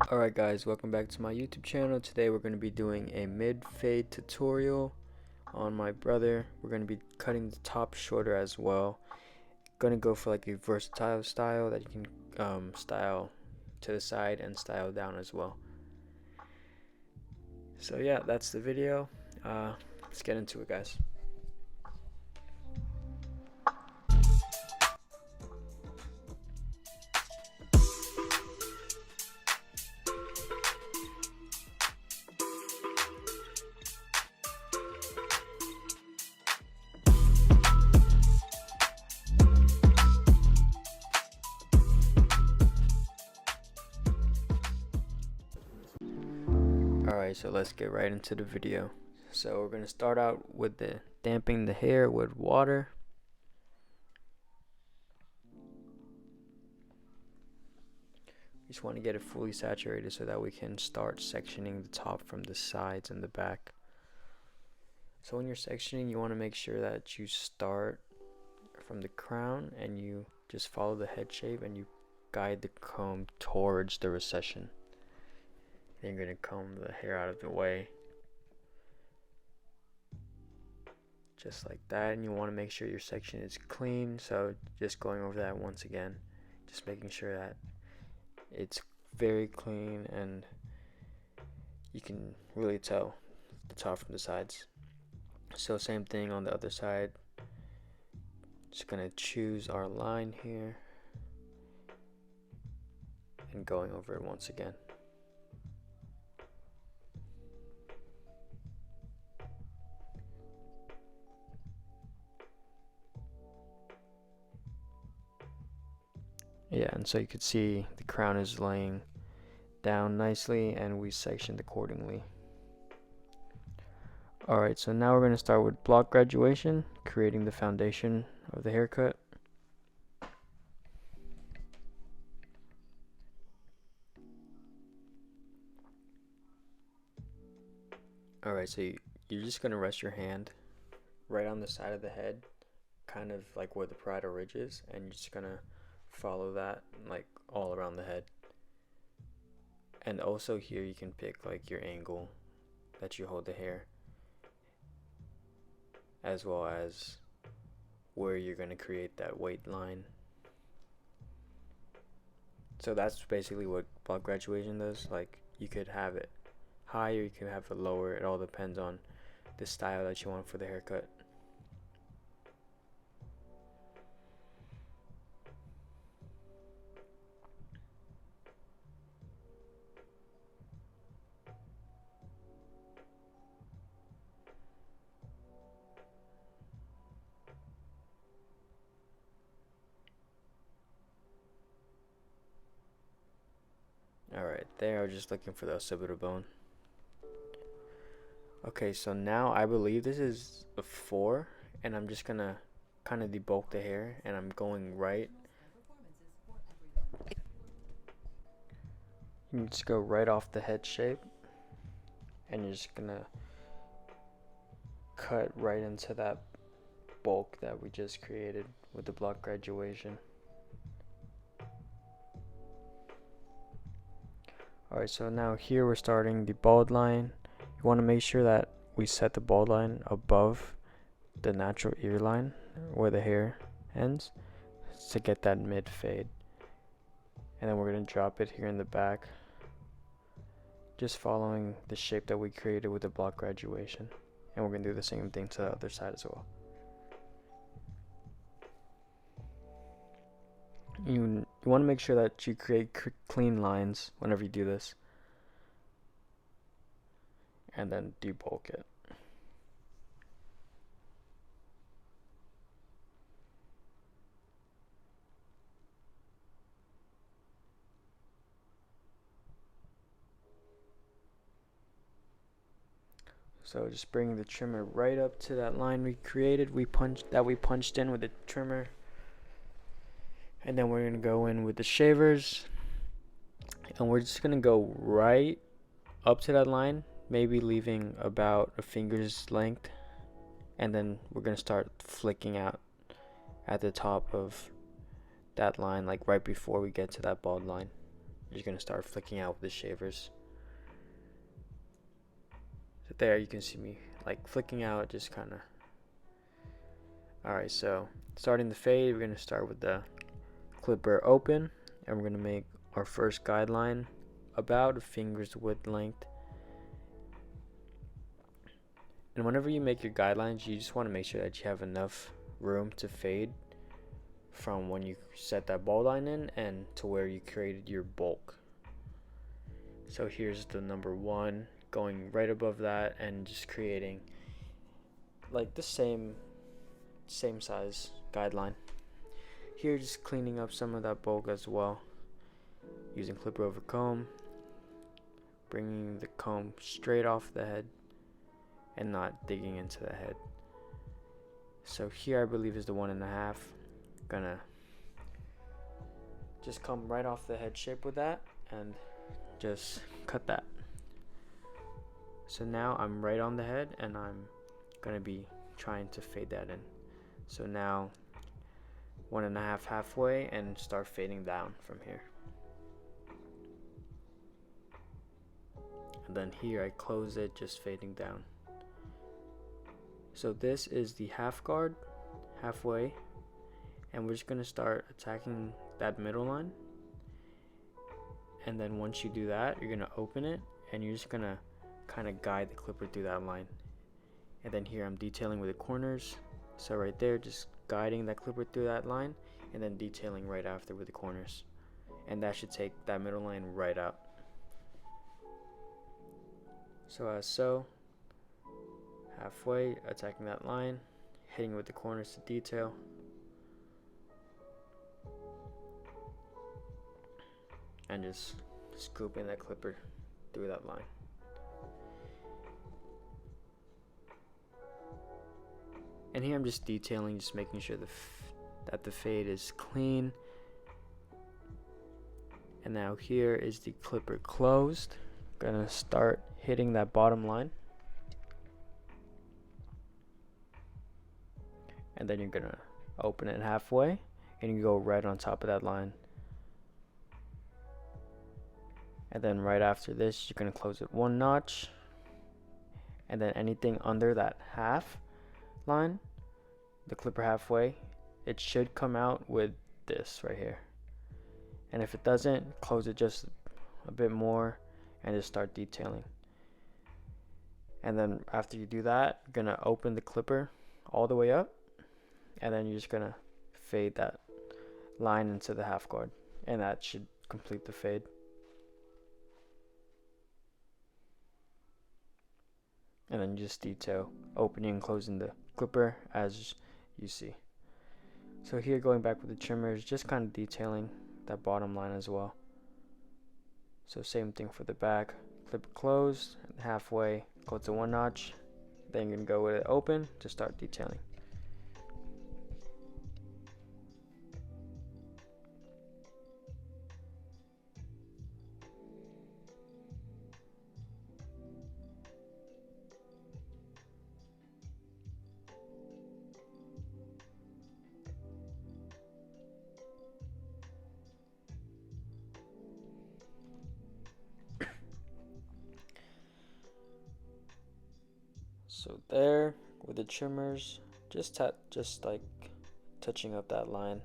Alright guys, welcome back to my YouTube channel. Today we're going to be doing a mid-fade tutorial on my brother. We're going to be cutting the top shorter as well. Going to go for like a versatile style that you can style to the side and style down as well. So yeah, that's the video. Let's get into it, guys. Alright, so let's get right into the video. So we're going to start out with damping the hair with water. We just want to get it fully saturated so that we can start sectioning the top from the sides and the back. So when you're sectioning, you want to make sure that you start from the crown and you just follow the head shape and you guide the comb towards the recession. Then you're going to comb the hair out of the way. Just like that, and you want to make sure your section is clean. So just going over that once again, just making sure that it's very clean and you can really tell the top from the sides. So same thing on the other side. Just gonna choose our line here and going over it once again. Yeah, and so you could see the crown is laying down nicely and we sectioned accordingly. Alright, so now we're going to start with block graduation, creating the foundation of the haircut. Alright, so you're just going to rest your hand right on the side of the head, kind of like where the parietal ridge is, and you're just going to follow that like all around the head. And also here you can pick like your angle that you hold the hair, as well as where you're going to create that weight line. So that's basically what block graduation does. Like you could have it higher, you could have it lower. It all depends on the style that you want for the haircut. Alright, there, I was just looking for the occipital bone. Okay, so now I believe this is a 4, and I'm just gonna kind of debulk the hair, and I'm going right. You just go right off the head shape, and you're just gonna cut right into that bulk that we just created with the block graduation. Alright, so now here we're starting the bald line. You want to make sure that we set the bald line above the natural ear line where the hair ends to get that mid fade. And then we're going to drop it here in the back, just following the shape that we created with the block graduation. And we're going to do the same thing to the other side as well. You want to make sure that you create clean lines whenever you do this, and then debulk it. So just bring the trimmer right up to that line we created, we punched in with the trimmer. And then we're going to go in with the shavers, and we're just going to go right up to that line, maybe leaving about a finger's length, and then we're going to start flicking out at the top of that line, like right before we get to that bald line. you're just gonna start flicking out with the shavers. So there you can see me like flicking out, just kind of. Alright, so starting the fade, we're gonna start with the clipper open, and we're gonna make our first guideline about a finger's width length. And whenever you make your guidelines, you just want to make sure that you have enough room to fade from when you set that ball line in and to where you created your bulk. So here's the number 1, going right above that and just creating like the same size guideline. Here, just cleaning up some of that bulk as well, using clipper over comb, bringing the comb straight off the head and not digging into the head. So here I believe is the 1.5. Gonna just come right off the head shape with that and just cut that. So now I'm right on the head and I'm gonna be trying to fade that in. So now 1.5 halfway and start fading down from here. And then here I close it, just fading down. So this is the half guard, halfway, and we're just gonna start attacking that middle line. And then once you do that, you're gonna open it and you're just gonna kind of guide the clipper through that line. And then here I'm detailing with the corners. So right there, just guiding that clipper through that line and then detailing right after with the corners. And that should take that middle line right out. So as so, halfway, attacking that line, hitting with the corners to detail. And just scooping that clipper through that line. And here I'm just detailing, just making sure that the fade is clean. And now here is the clipper closed. Gonna start hitting that bottom line. And then you're gonna open it halfway and you go right on top of that line. And then right after this, you're gonna close it 1 notch. And then anything under that half line, the clipper halfway, it should come out with this right here. And if it doesn't, close it just a bit more and just start detailing. And then after you do that, you're gonna open the clipper all the way up, and then you're just gonna fade that line into the half guard, and that should complete the fade. And then you just detail opening and closing the clipper as you see. So here, going back with the trimmers, just kind of detailing that bottom line as well. So same thing for the back, clipper closed, halfway, go to 1 notch, then you're gonna go with it open to start detailing. So there with the trimmers, just like touching up that line,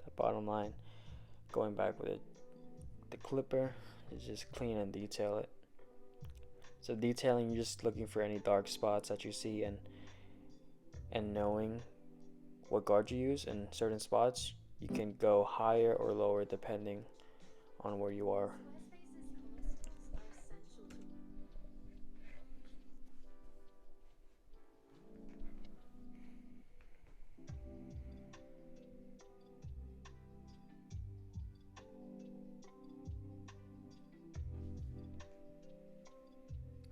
that bottom line, going back with it, the clipper is just clean and detail it. So detailing, you're just looking for any dark spots that you see and knowing what guard you use in certain spots. You can go higher or lower depending on where you are.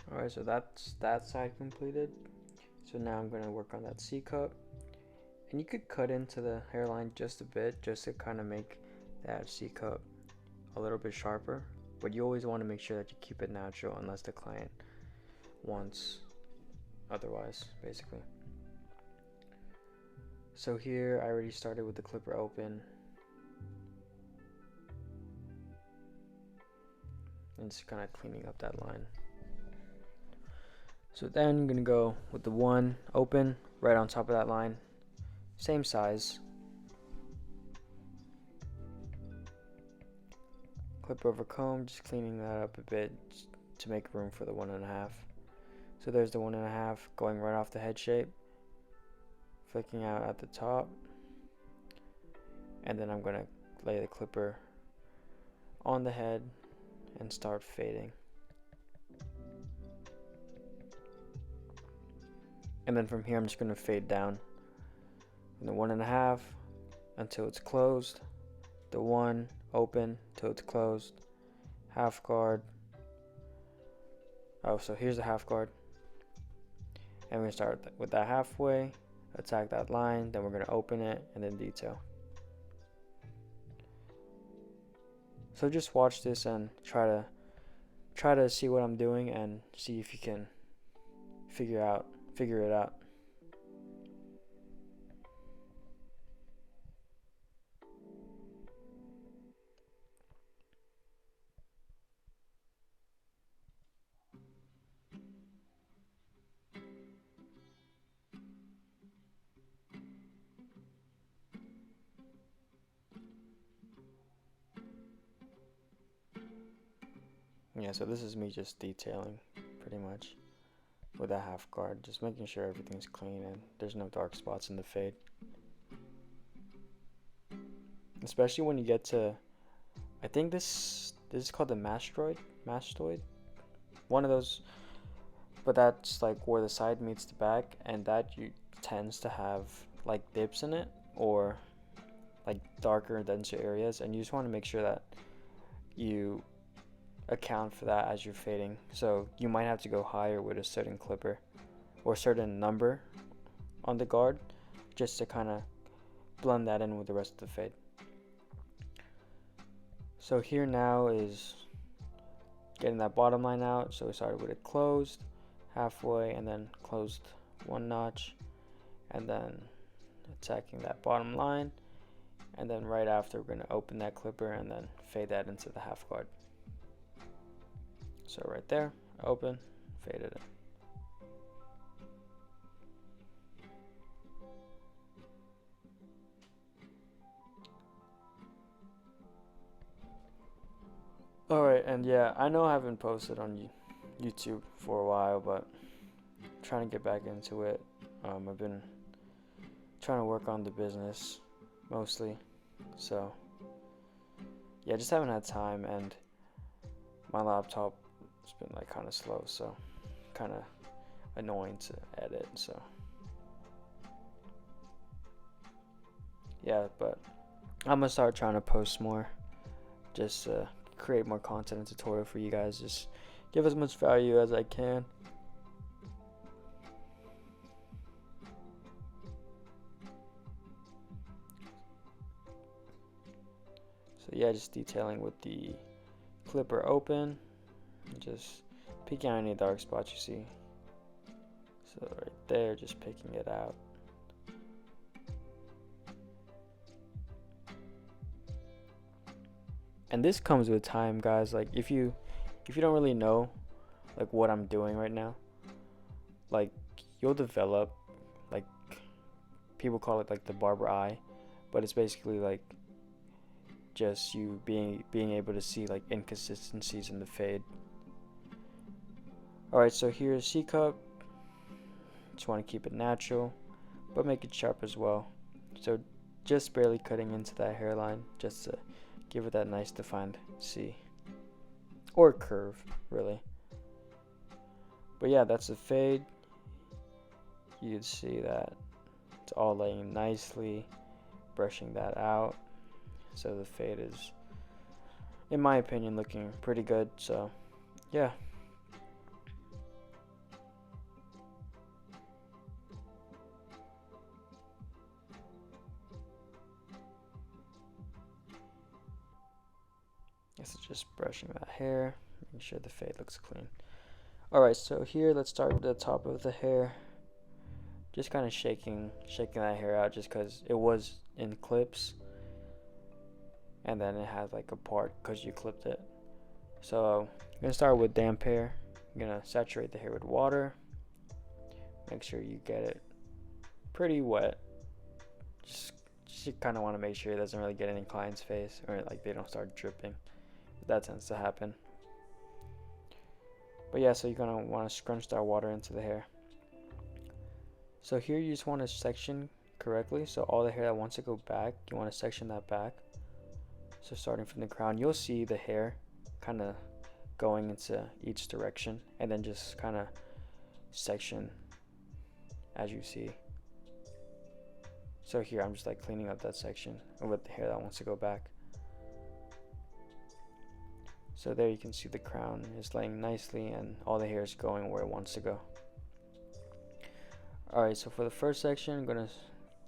Alright, so that's that side completed. So now I'm going to work on that C cup. And you could cut into the hairline just a bit, just to kind of make that C cup a little bit sharper. But you always want to make sure that you keep it natural unless the client wants otherwise, basically. So here I already started with the clipper open. and just kind of cleaning up that line. So then I'm going to go with the one open right on top of that line, same size. Clip over comb, just cleaning that up a bit to make room for the 1.5. So there's the 1.5 going right off the head shape, flicking out at the top, and then I'm going to lay the clipper on the head and start fading. And then from here I'm just going to fade down from the 1.5 until it's closed, the 1 open till it's closed, half guard. Oh, so here's the half guard, and we're going to start with that halfway, attack that line, then we're going to open it and then detail. So just watch this and try to see what I'm doing and see if you can figure it out. Yeah, so this is me just detailing pretty much with a half guard, just making sure everything's clean and there's no dark spots in the fade. Especially when you get to, I think this is called the mastoid, one of those, but that's like where the side meets the back, and that tends to have like dips in it or like darker, denser areas, and you just want to make sure that you account for that as you're fading. So you might have to go higher with a certain clipper or a certain number on the guard just to kind of blend that in with the rest of the fade. So here now is getting that bottom line out. So we started with it closed halfway and then closed 1 notch, and then attacking that bottom line, and then right after we're going to open that clipper and then fade that into the half guard. So right there, open, faded it. Alright, and yeah, I know I haven't posted on YouTube for a while, but I'm trying to get back into it. I've been trying to work on the business mostly, so yeah, just haven't had time, and my laptop has been like kind of slow, so kind of annoying to edit. So yeah, but I'm gonna start trying to post more, just create more content and tutorial for you guys, just give as much value as I can. So yeah, just detailing with the clipper open, just picking out any dark spots you see. So right there, just picking it out. And this comes with time, guys. Like if you don't really know like what I'm doing right now, like you'll develop, like people call it like the barber eye, but it's basically like just you being able to see like inconsistencies in the fade. Alright, so here's C cup. Just want to keep it natural, but make it sharp as well. So just barely cutting into that hairline, just to give it that nice defined C. Or curve, really. But yeah, that's the fade. You can see that it's all laying nicely, brushing that out. So the fade is, in my opinion, looking pretty good. So yeah. This is just brushing that hair, making sure the fade looks clean. Alright, so here let's start with the top of the hair. Just kind of shaking that hair out, just because it was in clips, and then it had like a part because you clipped it. So I'm gonna start with damp hair. I'm gonna saturate the hair with water. Make sure you get it pretty wet. Just you kind of want to make sure it doesn't really get in your client's face, or like they don't start dripping. That tends to happen. But yeah, so you're gonna want to scrunch that water into the hair. So here you just want to section correctly. So all the hair that wants to go back, you want to section that back. So starting from the crown, you'll see the hair kind of going into each direction, and then just kind of section as you see. So here I'm just like cleaning up that section with the hair that wants to go back. So there you can see the crown is laying nicely and all the hair is going where it wants to go. Alright, so for the first section I'm going to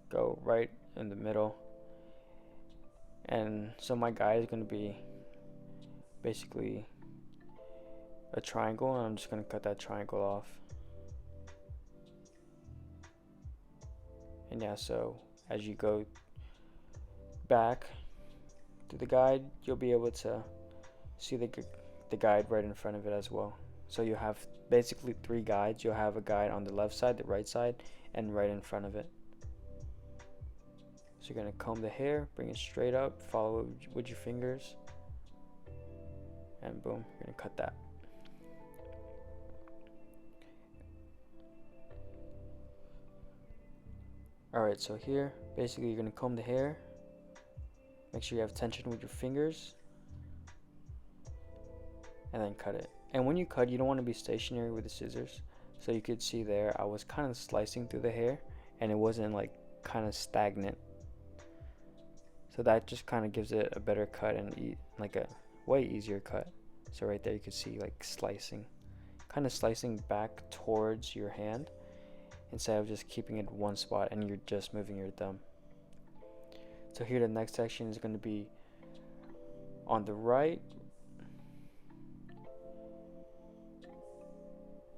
go right in the middle. And so my guide is going to be basically a triangle, and I'm just going to cut that triangle off. And yeah, so as you go back to the guide, you'll be able to see the guide right in front of it as well. So you have basically 3 guides. You'll have a guide on the left side, the right side, and right in front of it. So you're going to comb the hair, bring it straight up, follow with your fingers, and boom, you're going to cut that. Alright, so here, basically you're going to comb the hair, make sure you have tension with your fingers, and then cut it. And when you cut, you don't want to be stationary with the scissors. So you could see there, I was kind of slicing through the hair, and it wasn't like kind of stagnant. So that just kind of gives it a better cut and like a way easier cut. So right there you can see like slicing, kind of slicing back towards your hand instead of just keeping it one spot and you're just moving your thumb. So here the next section is going to be on the right.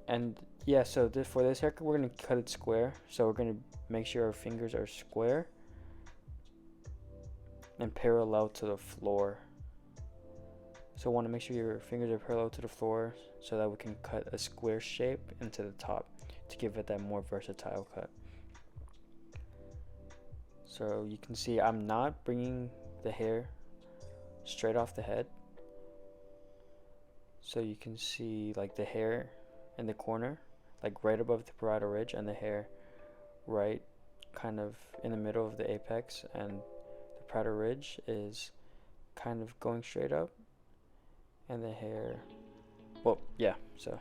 And yeah, so for this haircut we're going to cut it square. So we're going to make sure our fingers are square and parallel to the floor. So want to make sure your fingers are parallel to the floor so that we can cut a square shape into the top to give it that more versatile cut. So you can see I'm not bringing the hair straight off the head. So you can see like the hair in the corner, like right above the parietal ridge, and the hair right kind of in the middle of the apex, and the parietal ridge is kind of going straight up, and the hair, well, yeah, so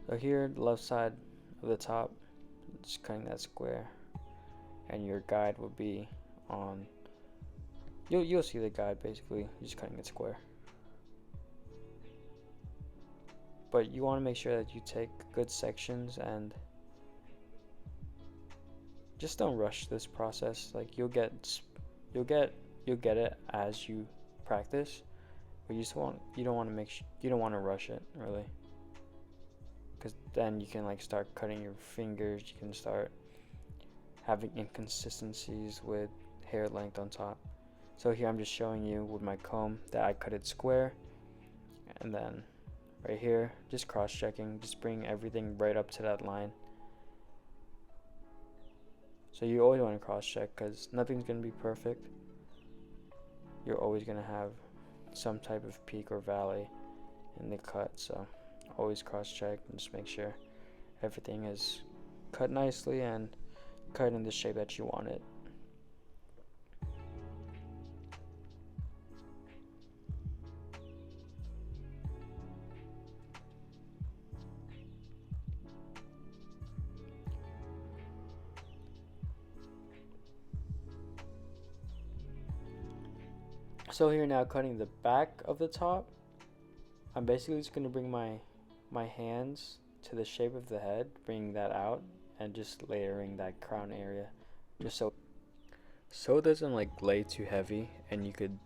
so here the left side of the top, just cutting that square, and your guide will be on, you'll see the guide basically, just cutting it square. But you want to make sure that you take good sections and just don't rush this process. Like you'll get it as you practice, but you don't want to rush it really, because then you can like start cutting your fingers. You can start having inconsistencies with hair length on top. So here I'm just showing you with my comb that I cut it square, and then right here just cross-checking, just bring everything right up to that line. So you always want to cross-check because nothing's going to be perfect. You're always going to have some type of peak or valley in the cut, so always cross-check and just make sure everything is cut nicely and cut in the shape that you want it. So here now cutting the back of the top, I'm basically just going to bring my hands to the shape of the head, bring that out, and just layering that crown area, just so it doesn't like lay too heavy, and you could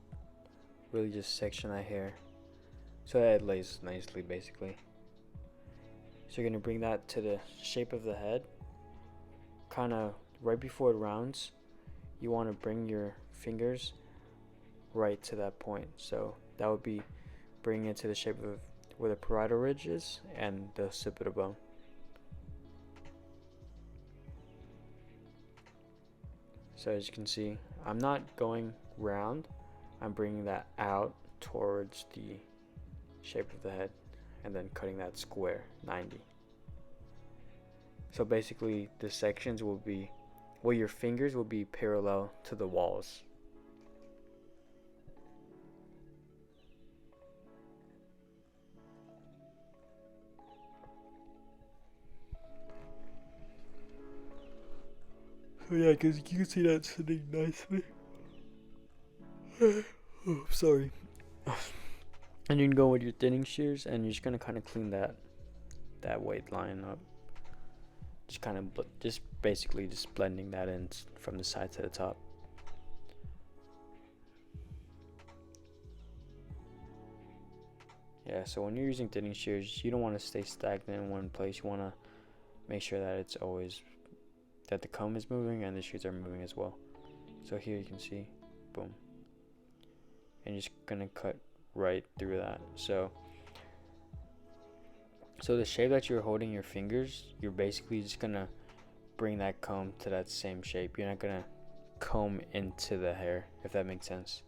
really just section that hair so that it lays nicely basically. So you're going to bring that to the shape of the head, kind of right before it rounds. You want to bring your fingers right to that point. So that would be bringing it to the shape of where the parietal ridge is and the occipital bone. So as you can see, I'm not going round, I'm bringing that out towards the shape of the head and then cutting that square 90. So basically the sections will be, well, your fingers will be parallel to the walls. So yeah, because you can see that sitting nicely. Oh, sorry. And you can go with your thinning shears, and you're just gonna kind of clean that weight line up. Just kind of, just basically just blending that in from the side to the top. Yeah, so when you're using thinning shears, you don't want to stay stagnant in one place. You want to make sure that it's always, that the comb is moving and the shears are moving as well. So here you can see, boom. And you're just gonna cut right through that. So the shape that you're holding your fingers, you're basically just gonna bring that comb to that same shape. You're not gonna comb into the hair, if that makes sense.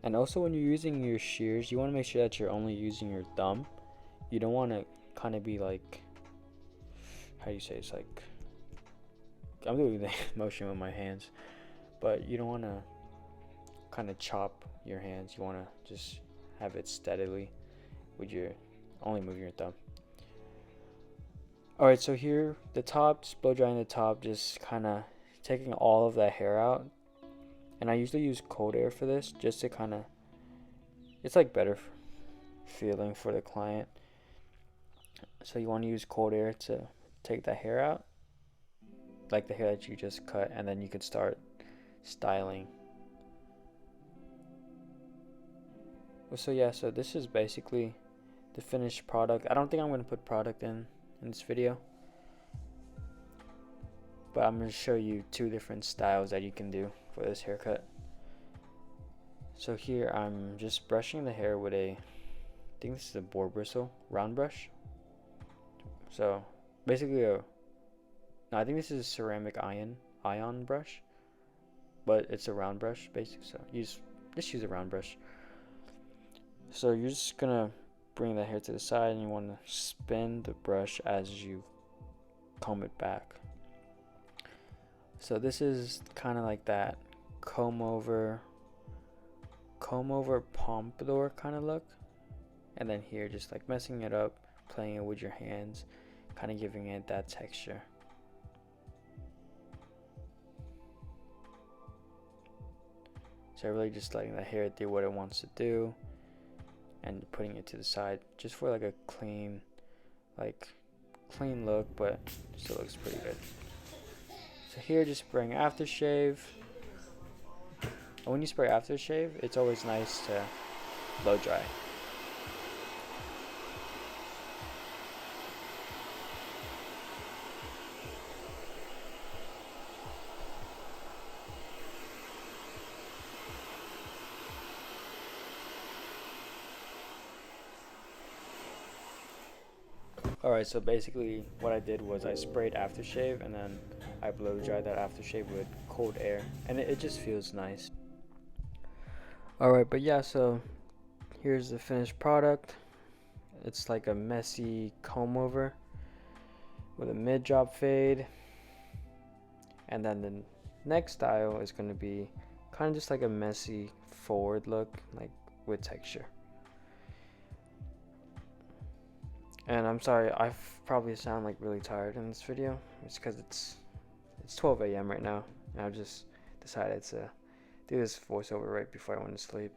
And also when you're using your shears, you want to make sure that you're only using your thumb. You don't want to kind of be like, how do you say, it's like, I'm doing the motion with my hands, but you don't want to kind of chop your hands. You want to just have it steadily with your, only moving your thumb. Alright, so here, the top, just blow drying the top, just kind of taking all of that hair out. And I usually use cold air for this, just to kind of, it's like better feeling for the client. So you want to use cold air to take that hair out, like the hair that you just cut, and then you can start styling. So yeah, so this is basically the finished product. I don't think I'm going to put product in this video, but I'm going to show you two different styles that you can do for this haircut. So here I'm just brushing the hair with a, I think this is a boar bristle round brush. So basically no, I think this is a ceramic ion brush, but it's a round brush basically. So just use a round brush. So you're just gonna bring that hair to the side, and you want to spin the brush as you comb it back. So this is kind of like that comb over pompadour kind of look, and then here just like messing it up, playing it with your hands, kind of giving it that texture. So really just letting the hair do what it wants to do, and putting it to the side just for like a clean look, but still looks pretty good. So here just spraying aftershave. And when you spray aftershave, it's always nice to blow dry. Alright, so basically what I did was I sprayed aftershave and then I blow dried that aftershave with cold air, and it just feels nice. Alright, but yeah, so here's the finished product. It's like a messy comb over with a mid drop fade, and then the next style is going to be kind of just like a messy forward look, like with texture. And I'm sorry, I probably sound like really tired in this video. It's because it's 12 a.m. right now, and I just decided to do this voiceover right before I went to sleep.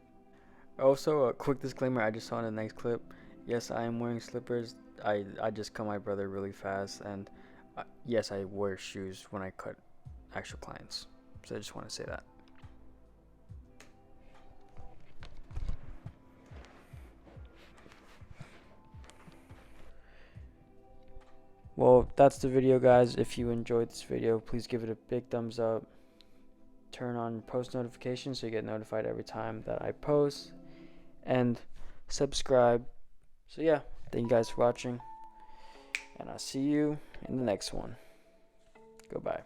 Also, a quick disclaimer, I just saw in the next clip, yes, I am wearing slippers. I just cut my brother really fast, and yes, I wear shoes when I cut actual clients. So I just want to say that. Well, that's the video, guys. If you enjoyed this video, please give it a big thumbs up. Turn on post notifications so you get notified every time that I post, and subscribe. So yeah, thank you guys for watching, and I'll see you in the next one. Goodbye.